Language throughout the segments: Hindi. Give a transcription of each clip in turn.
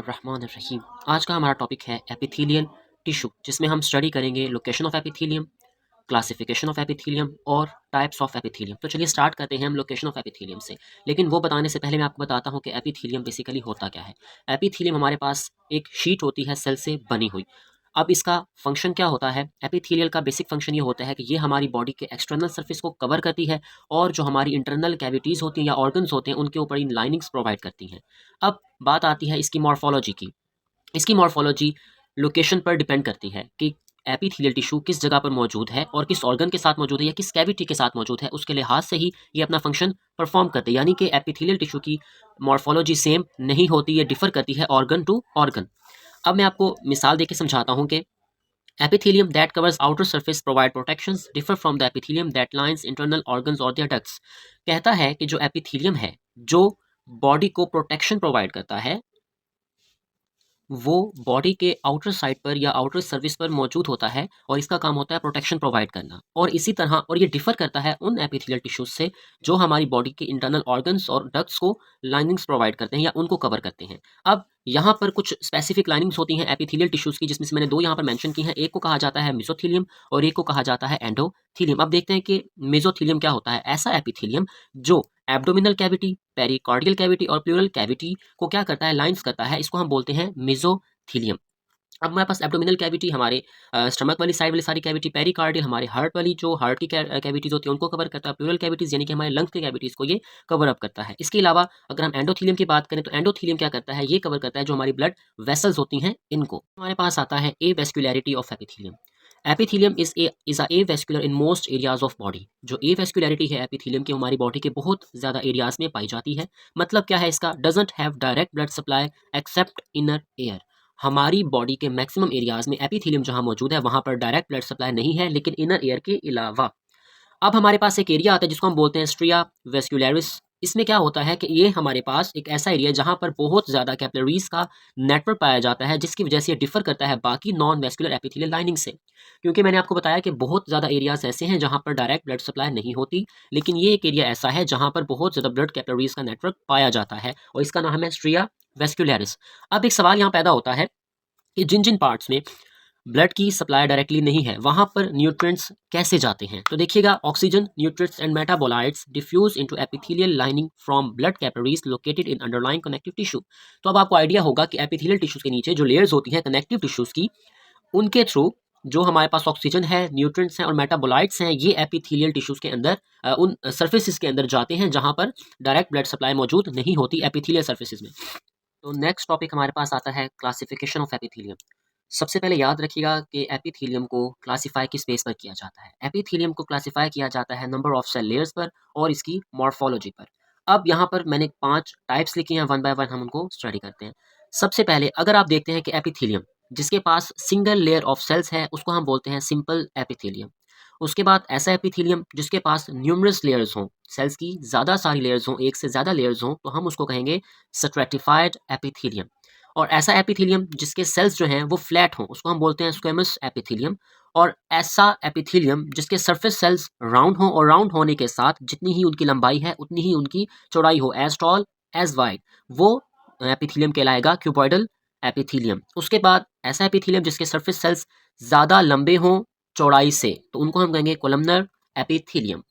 बिस्मिल्लाहिर्रहमानिर्रहीम। आज का हमारा टॉपिक है एपिथेलियल टिश्यू, जिसमें हम स्टडी करेंगे location of epithelium, classification of epithelium और टाइप्स ऑफ एपिथेलियम। तो चलिए स्टार्ट करते हैं हम लोकेशन ऑफ एपिथेलियम से। लेकिन वो बताने से पहले मैं आपको बताता हूँ कि एपिथेलियम बेसिकली होता क्या है। एपिथेलियम हमारे पास एक शीट होती है सेल से बनी हुई। अब इसका फंक्शन क्या होता है? एपिथेलियल का बेसिक फंक्शन ये होता है कि ये हमारी बॉडी के एक्सटर्नल सरफेस को कवर करती है और जो हमारी इंटरनल कैविटीज़ होती हैं या ऑर्गन्स होते हैं उनके ऊपर इन लाइनिंग्स प्रोवाइड करती हैं। अब बात आती है इसकी मॉर्फोलॉजी की। इसकी मॉर्फोलॉजी लोकेशन पर डिपेंड करती है कि एपिथेलियल टिश्यू किस जगह पर मौजूद है और किस ऑर्गन के साथ मौजूद है या किस कैविटी के साथ मौजूद है, उसके लिहाज से ही ये अपना फंक्शन परफॉर्म करते हैं। यानी कि एपिथेलियल टिश्यू की मॉर्फोलॉजी सेम नहीं होती, ये डिफर करती है ऑर्गन टू ऑर्गन। अब मैं आपको मिसाल देके समझाता हूँ कि epithelium that covers outer surface provide protections differ from the epithelium that lines internal organs or their ducts। कहता है कि जो एपिथेलियम है, जो बॉडी को प्रोटेक्शन प्रोवाइड करता है, वो बॉडी के आउटर साइड पर या आउटर सर्विस पर मौजूद होता है और इसका काम होता है प्रोटेक्शन प्रोवाइड करना। और इसी तरह और ये डिफर करता है उन एपिथेलियल टिश्यूज से जो हमारी बॉडी के इंटरनल ऑर्गन्स और डक्ट्स को लाइनिंग्स प्रोवाइड करते हैं या उनको कवर करते हैं। अब यहाँ पर कुछ स्पेसिफिक लाइनिंग्स होती हैं एपिथेलियल टिश्यूज की, जिसमें से मैंने दो यहाँ पर मेंशन की हैं। एक को कहा जाता है मेसोथेलियम और एक को कहा जाता है एंडोथेलियम। अब देखते हैं कि मेसोथेलियम क्या होता है। ऐसा एपिथेलियम जो एब्डोमिनल कैविटी, पेरिकार्डियल कैविटी और प्लूरल कैविटी को क्या करता है, लाइंस करता है, इसको हम बोलते हैं मेसोथेलियम। अब हमारे पास एब्डोमिनल कैविटी हमारे स्टमक वाली साइड वाली सारी कैविटी, पेरिकार्डियल हमारे हार्ट वाली जो हार्ट की कैविटीज होती है उनको कवर करता है, प्लूरल कैविटीज यानी कि हमारे लंग्स की कैविटीज को ये कवर अप करता है। इसके अलावा अगर हम एंडोथेलियम की बात करें तो एंडोथेलियम क्या करता है, ये कवर करता है जो हमारी ब्लड वेसल्स होती हैं इनको। हमारे पास आता है avascularity of epithelium. Epithelium is a avascular in most areas of body. जो एवेस्कुलरिटी है एपिथेलियम की हमारी बॉडी के बहुत ज़्यादा एरियाज में पाई जाती है। मतलब क्या है इसका, doesn't have direct blood supply except inner air. हमारी बॉडी के मैक्सिमम एरियाज में एपिथेलियम जहां मौजूद है वहां पर डायरेक्ट ब्लड सप्लाई नहीं है, लेकिन इनर एयर के अलावा। अब हमारे पास एक एरिया आता है जिसको हम बोलते हैं स्ट्रिया वेस्कुलरिस। इसमें क्या होता है कि ये हमारे पास एक ऐसा एरिया है जहाँ पर बहुत ज़्यादा कैपिलरीज का नेटवर्क पाया जाता है, जिसकी वजह से ये डिफर करता है बाकी नॉन वेस्कुलर एपिथेलियल लाइनिंग से। क्योंकि मैंने आपको बताया कि बहुत ज़्यादा एरियाज ऐसे हैं जहाँ पर डायरेक्ट ब्लड सप्लाई नहीं होती, लेकिन ये एक एरिया ऐसा है जहाँ पर बहुत ज़्यादा ब्लड कैपिलरीज का नेटवर्क पाया जाता है और इसका नाम है स्ट्रिया वेस्कुलरिस। अब एक सवाल यहाँ पैदा होता है कि जिन जिन पार्ट्स में ब्लड की सप्लाई डायरेक्टली नहीं है वहां पर न्यूट्रिएंट्स कैसे जाते हैं। तो देखिएगा, oxygen, nutrients and metabolites diffuse into epithelial lining from blood capillaries located in underlying connective tissue. तो अब आपको आइडिया होगा कि एपिथेलियल टिश्यूज के नीचे जो लेयर्स होती हैं कनेक्टिव टिश्यूज की, उनके थ्रू जो हमारे पास ऑक्सीजन है, न्यूट्रिएंट्स हैं और मेटाबोलाइट्स हैं, ये एपिथेलियल टिश्यूज के अंदर उन सर्फेसिस के अंदर जाते हैं जहां पर डायरेक्ट ब्लड सप्लाई मौजूद नहीं होती एपिथेलियल सर्फेसिस में। तो नेक्स्ट टॉपिक हमारे पास आता है क्लासिफिकेशन ऑफ एपिथेलियम। सबसे पहले याद रखिएगा कि एपिथेलियम को क्लासिफाई किस बेस पर किया जाता है। एपिथेलियम को क्लासिफाई किया जाता है नंबर ऑफ सेल लेयर्स पर और इसकी मॉर्फोलॉजी पर। अब यहाँ पर मैंने 5 टाइप्स लिखी हैं, वन बाय वन हम उनको स्टडी करते हैं। सबसे पहले अगर आप देखते हैं कि एपिथेलियम जिसके पास सिंगल लेयर ऑफ सेल्स है उसको हम बोलते हैं सिंपल एपिथेलियम। उसके बाद ऐसा एपिथेलियम जिसके पास न्यूमरस लेयर्स हों, सेल्स की ज़्यादा सारी लेयर्स हों, एक से ज़्यादा लेयर्स हों, तो हम उसको कहेंगे स्ट्रैटिफाइड एपिथेलियम। और ऐसा एपिथेलियम जिसके सेल्स जो हैं वो फ्लैट हों उसको हम बोलते हैं स्क्वेमस एपिथेलियम। और ऐसा एपिथेलियम जिसके सरफेस सेल्स राउंड हों और राउंड होने के साथ जितनी ही उनकी लंबाई है उतनी ही उनकी चौड़ाई हो, एज टॉल एज वाइड, वो एपिथेलियम कहलाएगा क्यूबॉइडल एपिथेलियम। उसके बाद ऐसा एपिथेलियम जिसके सरफेस सेल्स ज़्यादा लंबे हों चौड़ाई से, तो उनको हम कहेंगे कोलमनर एपिथेलियम।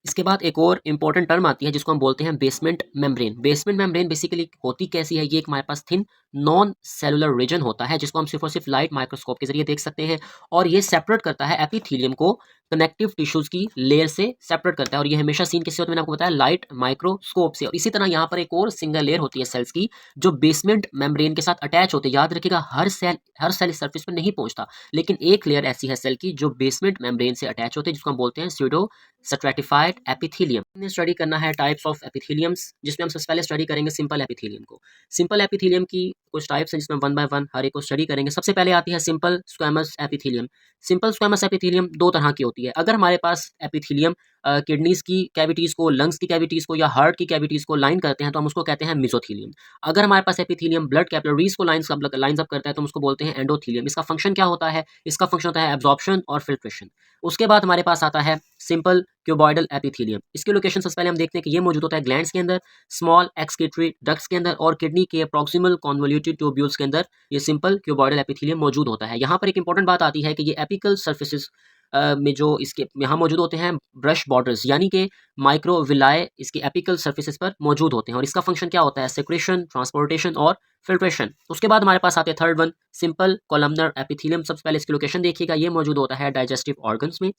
इसके बाद एक और इंपॉर्टेंट टर्म आती है जिसको हम बोलते हैं basement membrane. Basement membrane basically होती कैसी है, ये एक हमारे पास थिन नॉन सेलुलर रीजन होता है जिसको हम सिर्फ और सिर्फ लाइट माइक्रोस्कोप के जरिए देख सकते हैं और ये सेपरेट करता है एपिथेलियम को कनेक्टिव टिश्यूज की लेयर से सेपरेट करता है। और ये हमेशा सीन किससे होता है, मैंने आपको बताया लाइट माइक्रोस्कोप से। और इसी तरह यहाँ पर एक और सिंगल लेयर होती है सेल्स की जो बेसमेंट मेम्ब्रेन के साथ अटैच होते हैं। याद रखिएगा, हर सेल इस सर्फेस पर नहीं पहुंचता, लेकिन एक लेयर ऐसी है सेल की जो बेसमेंट मेम्ब्रेन से अटैच होते हैं जिसको हम बोलते हैं स्यूडो स्ट्रैटिफाइड एपिथेलियम। हमने स्टडी करना है टाइप्स ऑफ एपिथेलियम्स, जिसमें हम सबसे पहले स्टडी करेंगे सिंपल एपिथेलियम को। सिंपल एपिथेलियम की कुछ टाइप्स हैं जिसमें वन बाय वन हर एक को स्टडी करेंगे। सबसे पहले आती है simple squamous epithelium. Simple squamous epithelium दो तरह की होती है। अगर हमारे पास एपिथेलियम किडनीज़ की कैविटीज़ को, लंग्स की कैविटीज़ को या हार्ट की कैविटीज़ को लाइन करते हैं तो हम उसको कहते हैं मेसोथीलियम। अगर हमारे पास एपिथेलियम ब्लड कैपिलरीज़ को लाइन्स अप करता है तो हम उसको बोलते हैं एंडोथेलियम। इसका फंक्शन क्या होता है? इसका फंक्शन होता है एब्जॉर्प्शन और फिल्ट्रेशन। उसके बाद हमारे पास आता है सिंपल क्यूबॉइडल एपिथेलियम। इसकी लोकेशन सबसे पहले हम देखते हैं कि ये मौजूद होता है ग्लैंड्स के अंदर, स्मॉल एक्सक्रीटरी डक्ट्स के अंदर और किडनी के प्रॉक्सिमल कॉन्वोल्यूटेड ट्यूब्यूल्स के अंदर ये सिंपल क्यूबॉइडल एपिथेलियम मौजूद होता है। यहाँ पर एक इंपॉर्टेंट बात आती है कि ये एपिकल सर्फेसिस में जो इसके यहाँ मौजूद होते हैं ब्रश बॉर्डर्स, यानी कि माइक्रोविलाए इसके एपिकल सर्फेसिस पर मौजूद होते हैं और इसका फंक्शन क्या होता है? सेक्रेशन, ट्रांसपोर्टेशन और फिल्ट्रेशन। उसके बाद हमारे पास आते हैं third one, simple columnar epithelium. सबसे पहले इसकी लोकेशन देखिएगा, ये मौजूद होता है डाइजेस्टिव ऑर्गन्स में,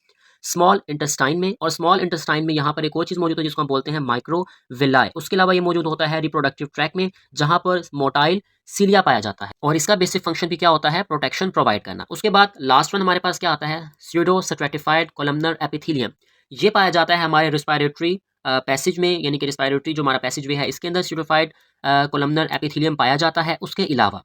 स्मॉल इंटेस्टाइन में, और स्मॉल इंटेस्टाइन में यहाँ पर एक और चीज़ मौजूद है जिसको हम बोलते हैं माइक्रोविलाए। उसके अलावा ये मौजूद होता है रिप्रोडक्टिव ट्रैक में, जहाँ पर मोटाइल सीलिया पाया जाता है और इसका बेसिक फंक्शन भी क्या होता है? प्रोटेक्शन प्रोवाइड करना। उसके बाद लास्ट वन हमारे पास क्या आता है? Pseudo stratified columnar epithelium. ये पाया जाता है हमारे रिस्पायरेटरी पैसेज में, यानी कि रिस्पायरेटरी जो हमारा पैसेज वे है इसके अंदर स्यूडोफाइड कोलमनर एपिथेलियम पाया जाता है। उसके अलावा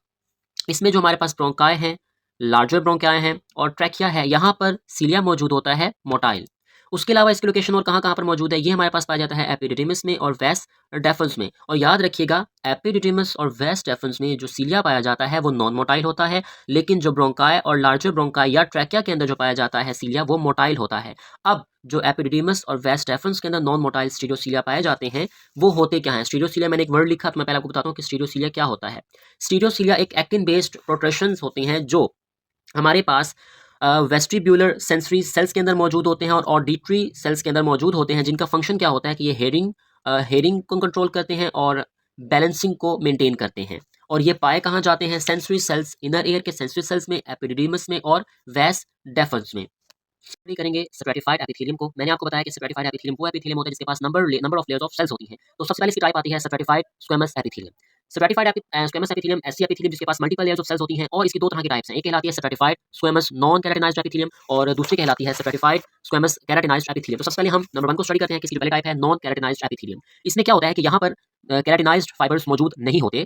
इसमें जो हमारे पास ब्रोंकाई हैं, लार्जर ब्रोंकाई हैं और ट्रैकिया है, यहाँ पर सीलिया मौजूद होता है मोटाइल। उसके अलावा इसकी लोकेशन और कहाँ-कहाँ पर मौजूद है, ये हमारे पास पाया जाता है एपिडिडिमिस में और वेस डेफन्स में। और याद रखिएगा, एपिडिडिमिस और वेस डेफन्स में जो सीलिया पाया जाता है वो नॉन मोटाइल होता है, लेकिन जो ब्रोंकाई और लार्जर ब्रोंकाई या ट्रैकिया के अंदर जो पाया जाता है सीलिया, वो मोटाइल होता है। अब जो एपिडिडिमिस और वेस डेफन्स के अंदर नॉन मोटाइल स्टीरियोसीलिया पाए जाते हैं, वो होते क्या हैं? स्टीरियोसीलिया मैंने एक वर्ड लिखा, तो मैं पहले आपको बताता हूँ कि स्टीरियोसीलिया क्या होता है। स्टीरियोसीलिया एक एक्टिन बेस्ड प्रोट्रैक्शंस होते हैं जो हमारे पास वेस्टिब्यूलर सेंसरी सेल्स के अंदर मौजूद होते हैं और ऑडिटरी सेल्स के अंदर मौजूद होते हैं, जिनका फंक्शन क्या होता है कि ये हेयरिंग को कंट्रोल करते हैं और बैलेंसिंग को मेंटेन करते हैं। और ये पाए कहाँ जाते हैं? सेंसरी सेल्स, इनर ईयर के सेंसरी सेल्स में, एपिडिडिमस में और वैस डेफन्स में। स्टडी करेंगे स्ट्रैटिफाइड एपिथेलियम को। मैंने आपको बताया कि स्ट्रैटिफाइड एपिथेलियम वो एपिथेलियम होता है जिसके पास number of layers of cells होती हैं। तो सबसे पहले इसकी टाइप आती है stratified squamous epithelium. Stratified squamous epithelium ऐसी एपिथेलियम जिसके पास मल्टीपल लेयर्स ऑफ सेल्स होती हैं और इसकी दो तरह की टाइप्स हैं। एक कहलाती है stratified squamous non keratinized epithelium और दूसरी कहलाती है स्ट्रैटिफाइड स्क्वेमस केराटिनाइज्ड एपिथेलियम। तो सबसे पहले हम नंबर 1 को स्टडी करते हैं कि इसकी पहली टाइप है नॉन केराटिनाइज्ड एपिथेलियम। इसमें क्या होता है कि यहाँ पर केराटिनाइज्ड फाइबर्स मौजूद नहीं होते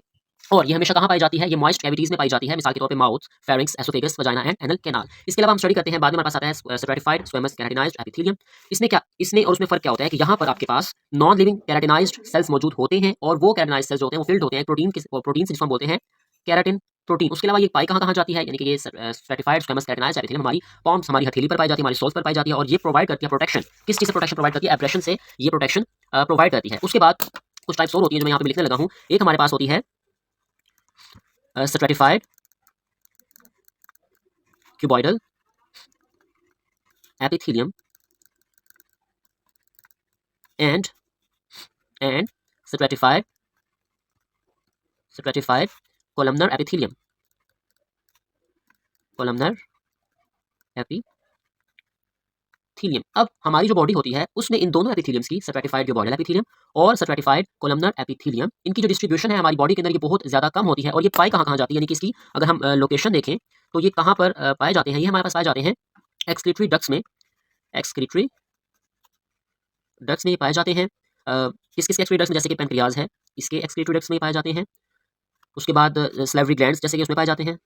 और ये हमेशा कहाँ पाई जाती है? ये मॉइस्ट कैविटीज में पाई जाती है, मिसाल के तौर पे mouth, pharynx, oesophagus, vagina and anal canal. इसके अलावा हम स्टडी करते हैं, बाद में हमारे पास आता है स्ट्रैटिफाइड स्क्वेमस केराटिनाइज्ड एपिथेलियम। इसमें और उसमें फर्क क्या होता है कि यहाँ पर आपके पास नॉन लिविंग केराटिनाइज्ड सेल्स मौजूद होते हैं और वो केराटिनाइज्ड सेल्स जो होते हैं वो फिल्ड होते हैं प्रोटीन से, जिसको हम बोलते हैं केराटिन प्रोटीन। उसके अलावा ये पाई कहाँ जाती है? यानी कि ये स्ट्रैटिफाइड स्क्वेमस केराटिनाइज्ड एपिथेलियम हमारी पॉम्स, हमारी हथेली पर पाई जाती है, हमारी सोल्स पर पाई जाती है और ये प्रोवाइड करती है प्रोटेक्शन। किस चीज़ से प्रोटेक्शन प्रोवाइड करती है? एब्रेशन से ये प्रोटेक्शन प्रोवाइड करती है। उसके बाद कुछ टाइप्स और होती है जो मैं यहाँ पे लिखने लगा हूँ। एक हमारे पास होती है stratified cuboidal epithelium and stratified columnar epithelium अब हमारी जो बॉडी होती है उसमें इन दोनों एपिथेलियम्स की, स्ट्रैटिफाइड क्यूबॉइडल एपिथेलियम और स्ट्रैटिफाइड कोलमनर एपिथेलियम, इनकी जो डिस्ट्रीब्यूशन है हमारी बॉडी के अंदर ये बहुत ज़्यादा कम होती है और ये पाई कहाँ जाती है? यानी कि इसकी अगर हम लोकेशन देखें तो ये कहाँ पर पाए जाते हैं? ये हमारे पास पाए जाते हैं एक्सक्रीटरी डक्ट्स में। एक्सक्रीटरी डक्ट्स में ये पाए जाते हैं। किस किस एक्सक्रीटरी डक्ट्स में? जैसे कि पेनक्रियाज है, इसके एक्सक्रीटरी डक्ट्स में पाए जाते हैं। उसके बाद स्लाइवरी ग्लैंड्स जैसे कि उसमें पाए जाते हैं,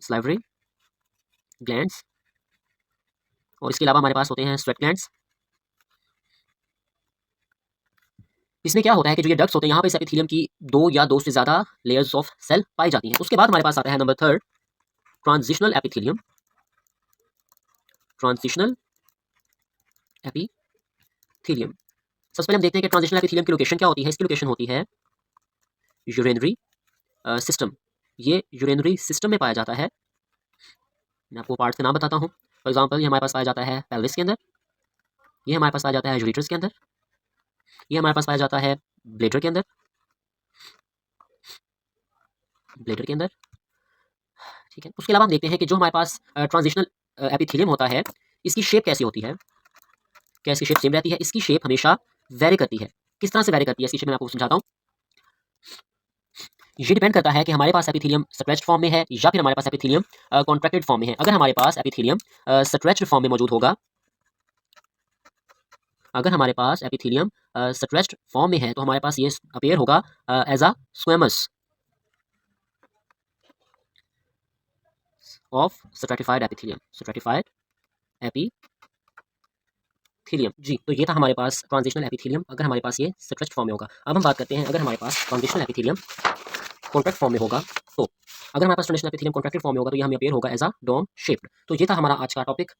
स्लाइवरी ग्लैंड्स। और इसके अलावा हमारे पास होते हैं स्वेट ग्लैंड्स। इसमें क्या होता है कि जो ये डक्ट्स होते हैं यहाँ पे इस एपिथेलियम की दो या दो से ज़्यादा लेयर्स ऑफ सेल पाई जाती हैं। उसके बाद हमारे पास आता है number 3 transitional epithelium. Transitional epithelium, सबसे पहले हम देखते हैं कि ट्रांजिशनल एपिथेलियम की लोकेशन क्या होती है। इसकी लोकेशन होती है यूरेनरी सिस्टम। ये यूरेनरी सिस्टम में पाया जाता है। मैं आपको पार्ट्स के नाम बताता हूँ। फॉर एग्जांपल ये हमारे पास पाया जाता है पेल्विस के अंदर, ये हमारे पास पाया जाता है यूरेटर्स के अंदर, ये हमारे पास पाया जाता है ब्लैडर के अंदर, ठीक है। उसके अलावा हम देखते हैं कि जो हमारे पास ट्रांजिशनल एपिथेलियम होता है, इसकी शेप कैसी होती है? क्या इसकी शेप सेम रहती है? इसकी शेप हमेशा वेरी करती है। किस तरह से वेरी करती है इसकी शेप, मैं आपको समझाता हूँ। ये डिपेंड करता है कि हमारे पास एपिथेलियम स्ट्रेच्ड फॉर्म में है या फिर हमारे पास एपिथेलियम कॉन्ट्रैक्टेड फॉर्म में है। अगर हमारे पास एपिथेलियम स्ट्रेच्ड फॉर्म में मौजूद होगा, अगर हमारे पास एपिथेलियम स्ट्रेच्ड फॉर्म में है तो हमारे पास ये अपीयर होगा as a squamous of stratified epithelium. Stratified epithelium epithelium. जी, तो ये था हमारे पास ट्रांजिशनल एपिथेलियम, अगर हमारे पास ये स्ट्रेच्ड फॉर्म में होगा। अब हम बात करते हैं अगर हमारे पास ट्रांजिशनल एपिथेलियम कॉन्ट्रैक्ट फॉर्म में होगा तो। अगर हमारे पास ट्रांजिशनल एपिथेलियम कॉन्ट्रैक्टेड फॉर्म में होगा तो ये हमें अपीयर होगा एज अ डोम शेप्ड। तो ये था हमारा आज का टॉपिक।